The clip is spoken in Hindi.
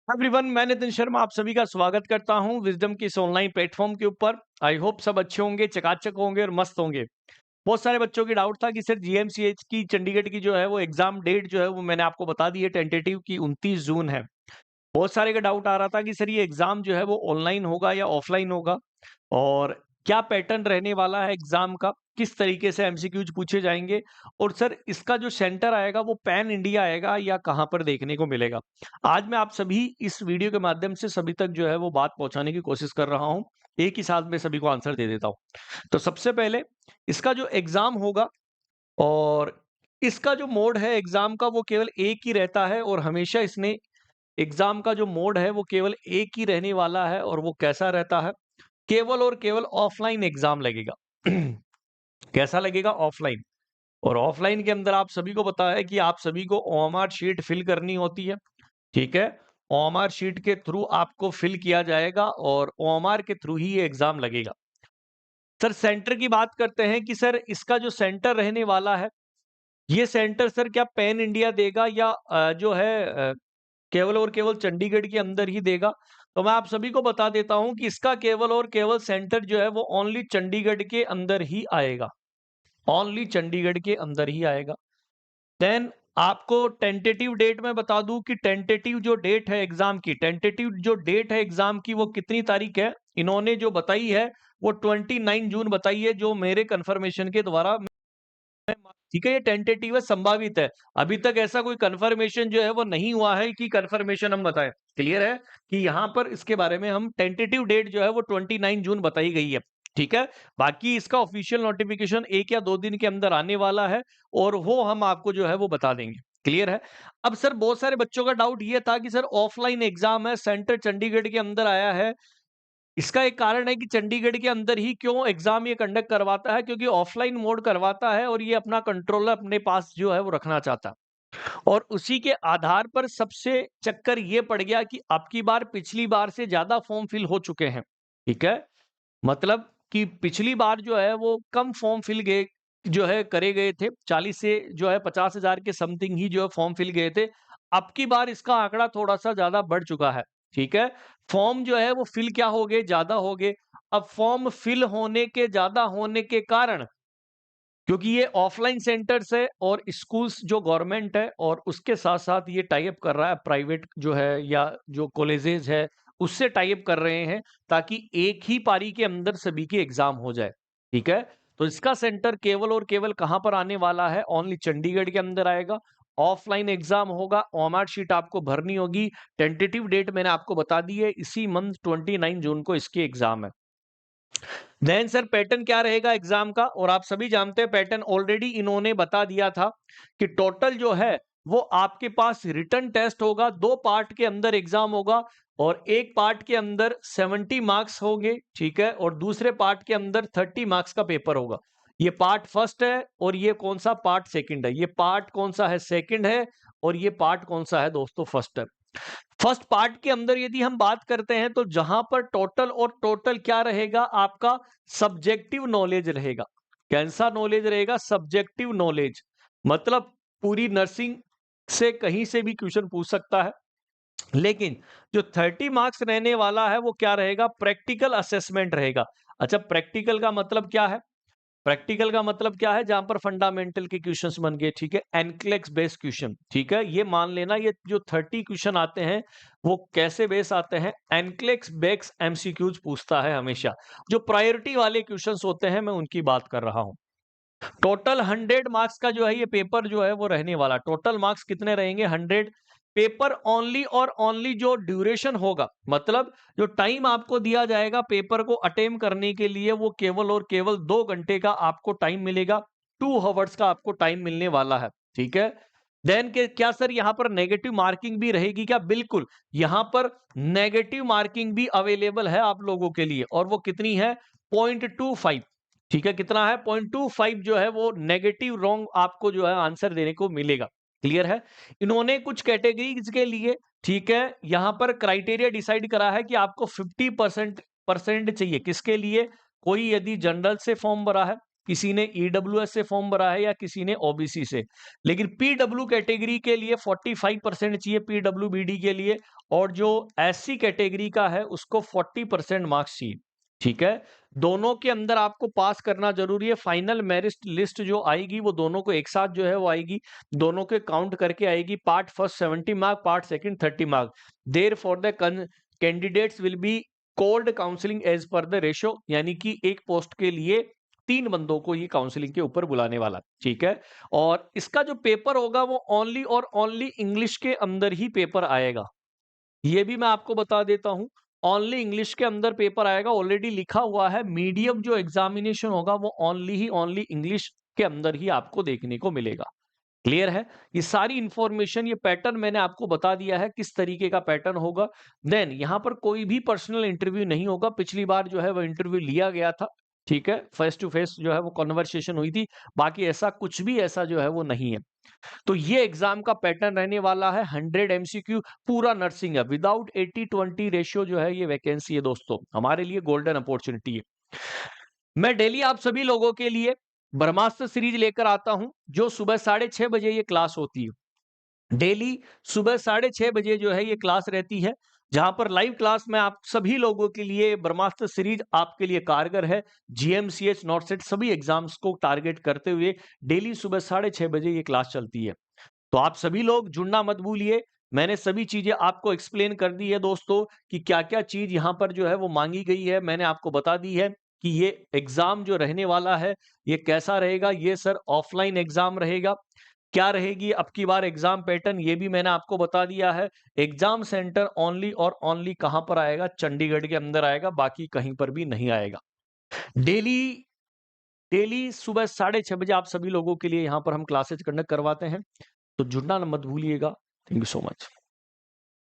एवरीवन, मैं नितिन शर्मा आप सभी का स्वागत करता हूं विजडम की इस ऑनलाइन प्लेटफॉर्म के ऊपर। आई होप सब अच्छे होंगे, चकाचक होंगे और मस्त होंगे। बहुत सारे बच्चों की डाउट था कि सर जीएमसीएच की चंडीगढ़ की जो है वो एग्जाम डेट जो है वो मैंने आपको बता दी है, टेंटेटिव की 29 जून है। बहुत सारे का डाउट आ रहा था कि सर ये एग्जाम जो है वो ऑनलाइन होगा या ऑफलाइन होगा, और क्या पैटर्न रहने वाला है एग्जाम का, किस तरीके से एमसीक्यूज पूछे जाएंगे, और सर इसका जो सेंटर आएगा वो पैन इंडिया आएगा या कहां पर देखने को मिलेगा। आज मैं आप सभी इस वीडियो के माध्यम से सभी तक जो है वो बात पहुंचाने की कोशिश कर रहा हूं। एक ही साथ में सभी को आंसर दे देता हूं। तो सबसे पहले इसका जो एग्जाम होगा और इसका जो मोड है एग्जाम का वो केवल एक ही रहता है, और हमेशा इसने एग्जाम का जो मोड है वो केवल एक ही रहने वाला है। और वो कैसा रहता है? केवल और केवल ऑफलाइन एग्जाम लगेगा। कैसा लगेगा? ऑफलाइन। और ऑफलाइन के अंदर आप सभी को पता है कि आप सभी को ओएमआर शीट फिल करनी होती है। ठीक है, ओएमआर शीट के थ्रू आपको फिल किया जाएगा और ओएमआर के थ्रू ही ये एग्जाम लगेगा। सर सेंटर की बात करते हैं कि सर इसका जो सेंटर रहने वाला है, ये सेंटर सर क्या पैन इंडिया देगा या जो है केवल और केवल चंडीगढ़ के अंदर ही देगा? तो मैं आप सभी को बता देता हूं कि इसका केवल और केवल सेंटर जो है वो ओनली चंडीगढ़ के अंदर ही आएगा। ओनली चंडीगढ़ के अंदर ही आएगा। देन आपको टेंटेटिव डेट में बता दूं कि टेंटेटिव जो डेट है एग्जाम की, टेंटेटिव जो डेट है एग्जाम की वो कितनी तारीख है? इन्होंने जो बताई है वो 29 जून बताई है, जो मेरे कंफर्मेशन के द्वारा। ठीक है, ये टेंटेटिव है, संभावित है। अभी तक ऐसा कोई कंफर्मेशन जो है वो नहीं हुआ है कि कंफर्मेशन हम बताएं। क्लियर है कि यहाँ पर इसके बारे में हम टेंटेटिव डेट जो है वो 29 जून बताई गई है। ठीक है, बाकी इसका ऑफिशियल नोटिफिकेशन 1 या 2 दिन के अंदर आने वाला है, और वो हम आपको जो है वो बता देंगे। क्लियर है? अब सर बहुत सारे बच्चों का डाउट ये था कि सर ऑफलाइन एग्जाम है, सेंटर चंडीगढ़ के अंदर आया है। इसका एक कारण है कि चंडीगढ़ के अंदर ही क्यों एग्जाम ये कंडक्ट करवाता है, क्योंकि ऑफलाइन मोड करवाता है और ये अपना कंट्रोलर अपने पास जो है वो रखना चाहता है। और उसी के आधार पर सबसे चक्कर ये पड़ गया कि अब की बार पिछली बार से ज्यादा फॉर्म फिल हो चुके हैं। ठीक है, मतलब कि पिछली बार जो है वो कम फॉर्म फिल गए, जो है करे गए थे 40 से जो है 50,000 के समथिंग ही जो है फॉर्म फिल गए थे। अब की बार इसका आंकड़ा थोड़ा सा ज्यादा बढ़ चुका है। ठीक है, फॉर्म जो है वो फिल क्या हो गए, ज्यादा हो गए। अब फॉर्म फिल होने के ज्यादा होने के कारण, क्योंकि ये ऑफलाइन सेंटर्स है और स्कूल्स जो गवर्नमेंट है और उसके साथ साथ ये टाई अप कर रहा है प्राइवेट जो है या जो कॉलेजेस है उससे टाई अप कर रहे हैं, ताकि एक ही पारी के अंदर सभी की एग्जाम हो जाए। ठीक है, तो इसका सेंटर केवल और केवल कहां पर आने वाला है? ओनली चंडीगढ़ के अंदर आएगा। ऑफलाइन एग्जाम होगा, ओएमआर शीट आपको भरनी होगी। टेंटेटिव डेट मैंने आपको बता दी है, इसी मंथ 29 जून को इसकी एग्जाम है। देन सर पैटर्न क्या रहेगा एग्जाम का? और आप सभी जानते हैं पैटर्न ऑलरेडी इन्होंने बता दिया था कि टोटल जो है वो आपके पास रिटन टेस्ट होगा, 2 पार्ट के अंदर एग्जाम होगा, और एक पार्ट के अंदर 70 मार्क्स होंगे। ठीक है, और दूसरे पार्ट के अंदर 30 मार्क्स का पेपर होगा। ये पार्ट फर्स्ट है और ये कौन सा पार्ट सेकंड है? ये पार्ट कौन सा है? सेकंड है। और ये पार्ट कौन सा है दोस्तों? फर्स्ट है। फर्स्ट पार्ट के अंदर यदि हम बात करते हैं तो जहां पर टोटल और टोटल क्या रहेगा आपका? सब्जेक्टिव नॉलेज रहेगा। कैसा नॉलेज रहेगा? Subjective knowledge. मतलब पूरी नर्सिंग से कहीं से भी क्वेश्चन पूछ सकता है। लेकिन जो 30 मार्क्स रहने वाला है वो क्या रहेगा? प्रैक्टिकल असेसमेंट रहेगा। अच्छा, प्रैक्टिकल का मतलब क्या है? प्रैक्टिकल का मतलब क्या है? जहां पर फंडामेंटल के क्वेश्चंस बन गए। ठीक है, एनक्लेक्स बेस्ड क्वेश्चन। ठीक है, ये मान लेना, ये जो 30 क्वेश्चन आते हैं वो कैसे बेस आते हैं? एनक्लेक्स बेस्ड एमसीक्यूज पूछता है हमेशा। जो प्रायोरिटी वाले क्वेश्चंस होते हैं मैं उनकी बात कर रहा हूं। टोटल 100 मार्क्स का जो है ये पेपर जो है वो रहने वाला। टोटल मार्क्स कितने रहेंगे? 100। पेपर ओनली और ओनली जो ड्यूरेशन होगा, मतलब जो टाइम आपको दिया जाएगा पेपर को अटेम्प्ट करने के लिए, वो केवल और केवल 2 घंटे का आपको टाइम मिलेगा। 2 आवर्स का आपको टाइम मिलने वाला है। ठीक है, देन के क्या सर यहाँ पर नेगेटिव मार्किंग भी रहेगी क्या? बिल्कुल, यहाँ पर नेगेटिव मार्किंग भी अवेलेबल है आप लोगों के लिए, और वो कितनी है? 0.25। ठीक है, कितना है? 0.25 जो है वो नेगेटिव रॉन्ग आपको जो है आंसर देने को मिलेगा। क्लियर है? इन्होंने कुछ कैटेगरीज के लिए, ठीक है, यहां पर क्राइटेरिया डिसाइड करा है कि आपको 50% परसेंट चाहिए। किसके लिए? कोई यदि जनरल से फॉर्म भरा है, किसी ने ईडब्ल्यूएस से फॉर्म भरा है या किसी ने ओबीसी से। लेकिन पीडब्ल्यू कैटेगरी के लिए 45% चाहिए पीडब्ल्यूबीडी के लिए, और जो एससी कैटेगरी का है उसको 40% मार्क्स चाहिए। ठीक है, दोनों के अंदर आपको पास करना जरूरी है। फाइनल मेरिट लिस्ट जो आएगी वो दोनों को एक साथ जो है वो आएगी, दोनों के काउंट करके आएगी। Part first 70 mark, part second 30 mark. Therefore the candidates will be called counselling as per the ratio, यानी कि एक पोस्ट के लिए 3 बंदों को ये काउंसलिंग के ऊपर बुलाने वाला। ठीक है, और इसका जो पेपर होगा वो ओनली और ओनली इंग्लिश के अंदर ही पेपर आएगा। ये भी मैं आपको बता देता हूं, ओनली इंग्लिश के अंदर पेपर आएगा। ऑलरेडी लिखा हुआ है, मीडियम जो एग्जामिनेशन होगा वो ओनली इंग्लिश के अंदर ही आपको देखने को मिलेगा। क्लियर है? ये सारी इंफॉर्मेशन, ये पैटर्न मैंने आपको बता दिया है किस तरीके का पैटर्न होगा। देन यहां पर कोई भी पर्सनल इंटरव्यू नहीं होगा। पिछली बार जो है वो इंटरव्यू लिया गया था, ठीक है, फेस टू फेस जो है वो कन्वर्सेशन हुई थी। बाकी ऐसा कुछ भी ऐसा जो है वो नहीं है। तो ये एग्जाम का पैटर्न रहने वाला है 100 एमसीक्यू, पूरा नर्सिंग है, विदाउट 80-20 रेशियो जो है ये वैकेंसी है दोस्तों, हमारे लिए गोल्डन अपॉर्चुनिटी है। मैं डेली आप सभी लोगों के लिए ब्रह्मास्त्र सीरीज लेकर आता हूं, जो सुबह 6:30 बजे ये क्लास होती है। डेली सुबह 6:30 बजे जो है ये क्लास रहती है, जहां पर लाइव क्लास में आप सभी लोगों के लिए ब्रह्मास्त्र सीरीज आपके लिए कारगर है। जीएमसीएच, नॉट सेट सभी एग्जाम्स को टारगेट करते हुए डेली सुबह 6:30 बजे ये क्लास चलती है। तो आप सभी लोग जुड़ना मत भूलिए। मैंने सभी चीजें आपको एक्सप्लेन कर दी है दोस्तों, कि क्या क्या चीज यहां पर जो है वो मांगी गई है, मैंने आपको बता दी है कि ये एग्जाम जो रहने वाला है ये कैसा रहेगा। ये सर ऑफलाइन एग्जाम रहेगा। क्या रहेगी अब की बार एग्जाम पैटर्न, ये भी मैंने आपको बता दिया है। एग्जाम सेंटर ओनली और ओनली कहां पर आएगा? चंडीगढ़ के अंदर आएगा, बाकी कहीं पर भी नहीं आएगा। डेली डेली सुबह 6:30 बजे आप सभी लोगों के लिए यहां पर हम क्लासेज कंडक्ट करवाते हैं, तो जुड़ना मत भूलिएगा। Thank you so much.